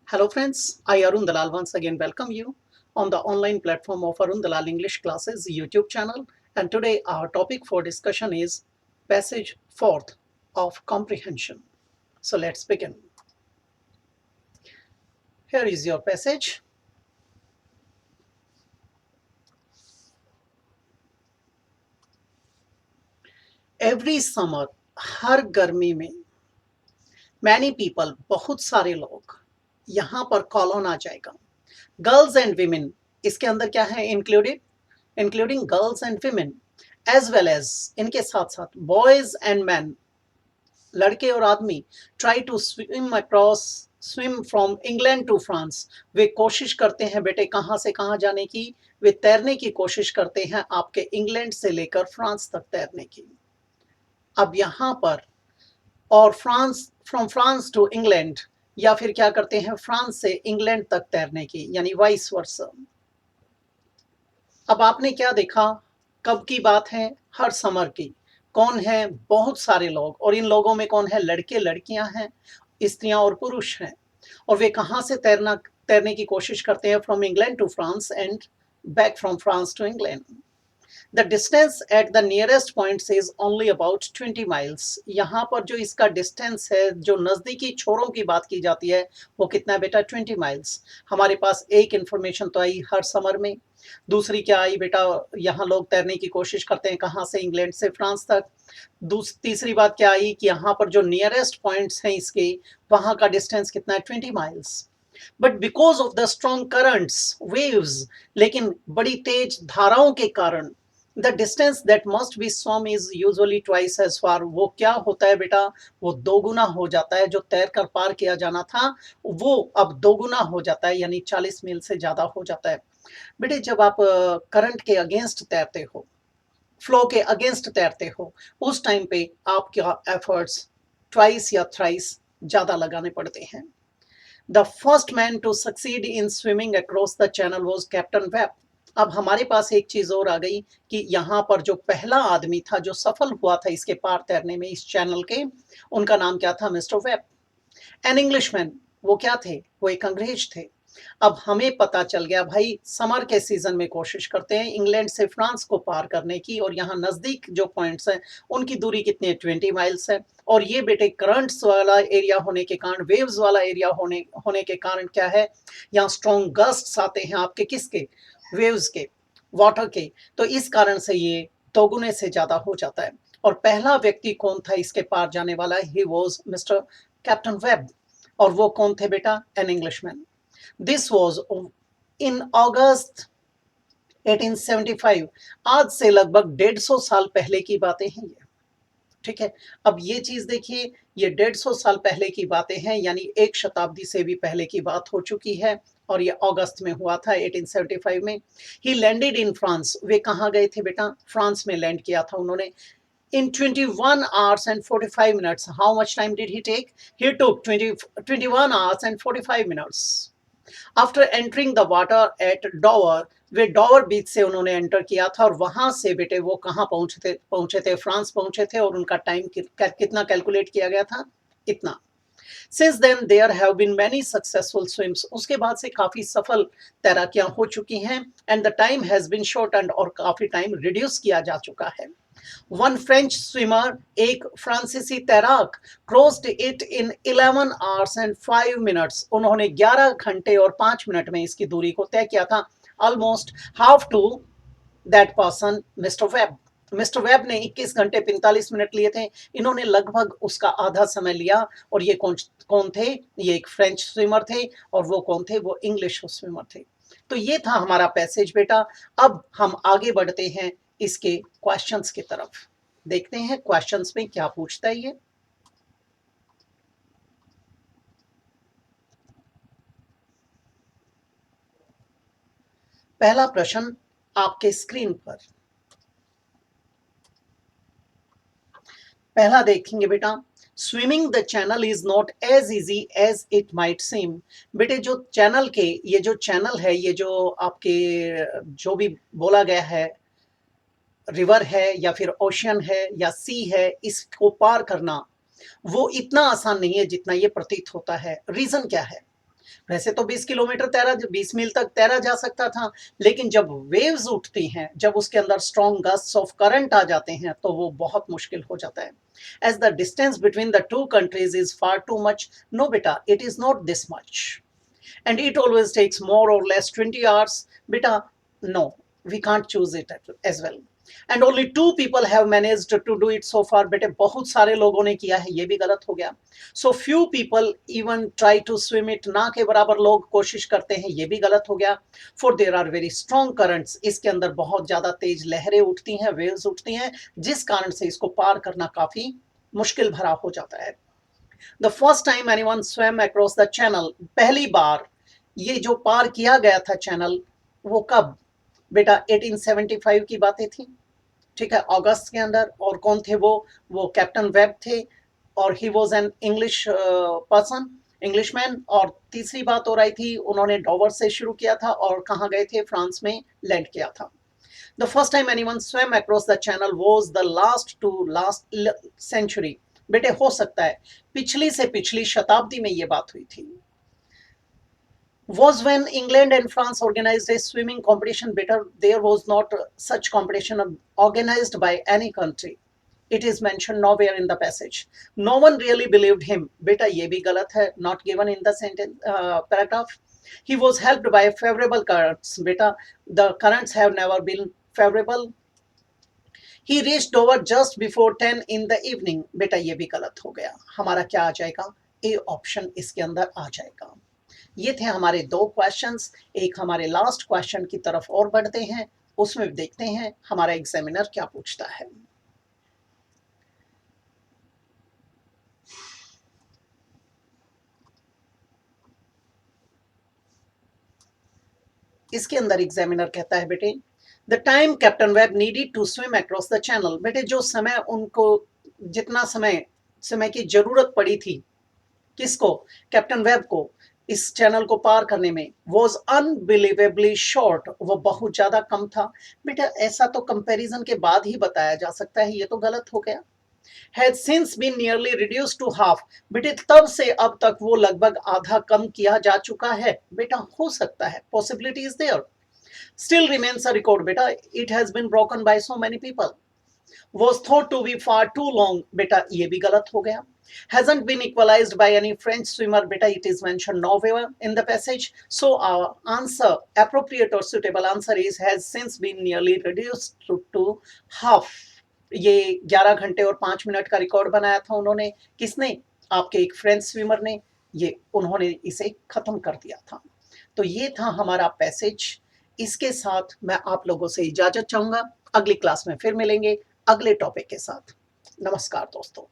Hello friends, I Arun Dalal once again welcome you on the online platform of Arun Dalal English Classes YouTube channel, and today our topic for discussion is passage 4th of comprehension. So let's begin. Here is your passage. Every summer, हर गर्मी में many people, बहुत सारे लोग यहाँ पर call on आ जाएगा. Girls and women, इसके अंदर क्या है included, including girls and women as well as, इनके साथ साथ बॉयज एंड मैन, लड़के और आदमी, try to swim from England to France. वे कोशिश करते हैं बेटे कहाँ से कहाँ जाने की, वे तैरने की कोशिश करते हैं आपके इंग्लैंड से लेकर फ्रांस तक तैरने की. अब यहाँ पर और France, from France to England, या फिर क्या करते हैं फ्रांस से इंग्लैंड तक तैरने की, यानी वाइस वर्सा. अब आपने क्या देखा, कब की बात है, हर समर की. कौन है, बहुत सारे लोग, और इन लोगों में कौन है, लड़के लड़कियां हैं, स्त्रियां और पुरुष हैं. और वे कहाँ से तैरने की कोशिश करते हैं, from England to France and back from France to England. The distance at the nearest point is only about 20 miles. यहाँ पर जो इसका डिस्टेंस है, जो नज़दीकी छोरों की बात की जाती है, वो कितना है बेटा, 20 माइल्स. हमारे पास एक इन्फॉर्मेशन तो आई हर समर में. दूसरी क्या आई बेटा, यहाँ लोग तैरने की कोशिश करते हैं कहाँ से, इंग्लैंड से फ्रांस तक. तीसरी बात क्या आई कि यहाँ पर जो नियरेस्ट पॉइंट्स हैं इसके, वहाँ का डिस्टेंस कितना है, 20 miles. But because of the strong currents, waves, लेकिन बड़ी तेज धाराओं के कारण, the distance that must be swum is usually twice as far. वो क्या होता है बेटा, वो दोगुना हो जाता है. जो तैर कर पार किया जाना था वो अब दोगुना हो जाता है, यानी 40 मील से ज्यादा हो जाता है. बेटे जब आप करंट के अगेंस्ट तैरते हो, फ्लो के अगेंस्ट तैरते हो, उस टाइम पे आपका एफर्ट्स ट्वाइस या थ्राइस ज्यादा लगाने पड़ते हैं. The first man to succeed in swimming across the channel was captain Webb. अब हमारे पास एक चीज और आ गई कि यहाँ पर जो पहला आदमी था जो सफल हुआ था इसके पार तैरने में, इस चैनल के, उनका नाम क्या था, मिस्टर वेब. एन इंग्लिशमैन, वो क्या थे, वो एक अंग्रेज थे. अब हमें पता चल गया भाई, समर के सीजन में कोशिश करते हैं इंग्लैंड से फ्रांस को पार करने की, और यहाँ नजदीक जो पॉइंट्स हैं उनकी दूरी कितनी है, 20 माइल्स है. और ये बेटे करंट्स वाला एरिया होने के कारण, वेव्स वाला एरिया होने के कारण क्या है, यहाँ स्ट्रॉन्ग गस्ट्स आते हैं आपके, किसके, वेव्स के, वाटर के. तो इस कारण से ये दोगुने से ज्यादा हो जाता है. और पहला व्यक्ति कौन था इसके पार जाने वाला, he was mister captain Webb. और वो कौन थे बेटा, an Englishman. This was in August 1875. आज से लगभग 150 साल पहले की बातें हैं ये. ठीक है, अब ये चीज देखिए, ये 150 साल पहले की बातें हैं, यानी एक शताब्दी से भी पहले की बात हो चुकी है. और ये अगस्त में हुआ था 1875 में. ही लैंडेड इन फ्रांस. वे कहाँ गए थे बेटा, फ्रांस में लैंड किया था उन्होंने. In 21 hours and 45 minutes. How much time did he take? He took 21 hours and 45 minutes. After entering the water at Dover, वे डॉवर बीच से उन्होंने एंटर किया था, और वहां से बेटे वो कहाँ पहुंचे थे, फ्रांस पहुंचे थे. और उनका टाइम कितना कैलकुलेट किया गया था, इतना. Since then there have been many successful swims. उसके बाद से काफी सफल तैराकियां हो चुकी हैं. And the time has been shortened, और काफी टाइम रिड्यूस किया जा चुका है. वन फ्रेंच स्विमर, एक फ्रांसीसी तैराक, crossed it in 11 hours and 5 minutes. उन्होंने 11 घंटे और 5 मिनट में इसकी दूरी को तय किया था. Almost half to that person, mister Webb. Mister Webb ने 21 घंटे 45 मिनट लिए थे, इन्होंने लगभग उसका आधा समय लिया. और ये कौन थे, ये एक फ्रेंच स्विमर थे, और वो कौन थे, वो इंग्लिश स्विमर थे. तो ये था हमारा पैसेज बेटा. अब हम आगे बढ़ते हैं इसके क्वेश्चंस की तरफ. देखते हैं क्वेश्चंस में क्या पूछता है ये. पहला प्रश्न आपके स्क्रीन पर, पहला देखेंगे बेटा. Swimming the channel is not as easy as it might seem. बेटे जो चैनल के, ये जो चैनल है, ये जो आपके जो भी बोला गया है, रिवर है या फिर ओशियन है या सी है, इसको पार करना वो इतना आसान नहीं है जितना ये प्रतीत होता है. रीजन क्या है, वैसे तो 20 किलोमीटर तैरा 20 मील तक तैरा जा सकता था, लेकिन जब वेव्स उठती हैं, जब उसके अंदर स्ट्रॉन्ग गस्ट्स ऑफ करंट आ जाते हैं, तो वो बहुत मुश्किल हो जाता है। As the distance between the two countries is far too much, no बेटा it is not this much, and it always takes more or less 20 hours. Beta, no, we can't choose it as well. And only 2 people have managed to do it so far. बेटे बहुत सारे लोगों ने किया है, ये भी गलत हो गया. So few people even try to swim it, ना के बराबर लोग कोशिश करते हैं, ये भी गलत हो गया. For there are very strong currents, इसके अंदर बहुत ज्यादा तेज लहरें उठती हैं, वेव्स उठती हैं, जिस कारण से इसको पार करना काफी मुश्किल भरा हो जाता है. The first time anyone swam across the channel, पहली बार ये जो पार किया गया था चैनल, वो कब? बेटा 1875 की बातें थी, ठीक है, अगस्त के अंदर. और कौन थे वो कैप्टन वेब थे, और he was an English person, Englishman. और तीसरी बात हो रही थी, उन्होंने डॉवर से शुरू किया था और कहाँ गए थे? फ्रांस में लैंड किया था. The first time anyone swam across the channel was the last century. बेटे हो सकता है पिछली से पिछली शताब्दी में ये बात हुई थी. Was when England and France organized a swimming competition. Better, there was not such competition organized by any country. It is mentioned nowhere in the passage. No one really believed him. Beta, ye bhi galat hai, not given in the sentence paragraph. He was helped by favorable currents. Beta, the currents have never been favorable. He reached over just before 10 in the evening. बेटा ये भी गलत हो गया. हमारा क्या आ जाएगा? A option इसके अंदर आ जाएगा. ये थे हमारे 2 क्वेश्चंस. एक हमारे लास्ट क्वेश्चन की तरफ और बढ़ते हैं, उसमें देखते हैं हमारा एग्जामिनर क्या पूछता है. इसके अंदर एग्जामिनर कहता है बेटे, the time captain Webb needed to swim across the channel. बेटे जो समय उनको, जितना समय की जरूरत पड़ी थी, किसको? कैप्टन वेब को, इस चैनल को पार करने में, वॉज अनबिलीवेबली शॉर्ट, वो बहुत ज्यादा कम था. बेटा ऐसा तो कंपैरिजन के बाद ही बताया जा सकता है, ये तो गलत हो गया. Had since been nearly reduce to half. बेटे तब से अब तक वो लगभग आधा कम किया जा चुका है. बेटा हो सकता है, possibility is there. Still remains a record. बेटा it has been broken by so many people. Was thought to be far too long. बेटा ये भी गलत हो गया. Hasn't been equalized by any French swimmer. बेटा it is mentioned nowhere in the passage. So our answer, appropriate or suitable answer is has since been nearly reduced to half. ये 11 घंटे और 5 मिनट का रिकॉर्ड बनाया था उन्होंने. किसने? आपके एक फ्रेंच स्विमर ने. ये उन्होंने इसे खत्म कर दिया था. तो ये था हमारा पैसेज. इसके साथ मैं आप लोगों से इजाजत चाहूंगा. अगली क्लास में फिर मिलेंगे अगले टॉपिक के साथ. नमस्कार दोस्तों.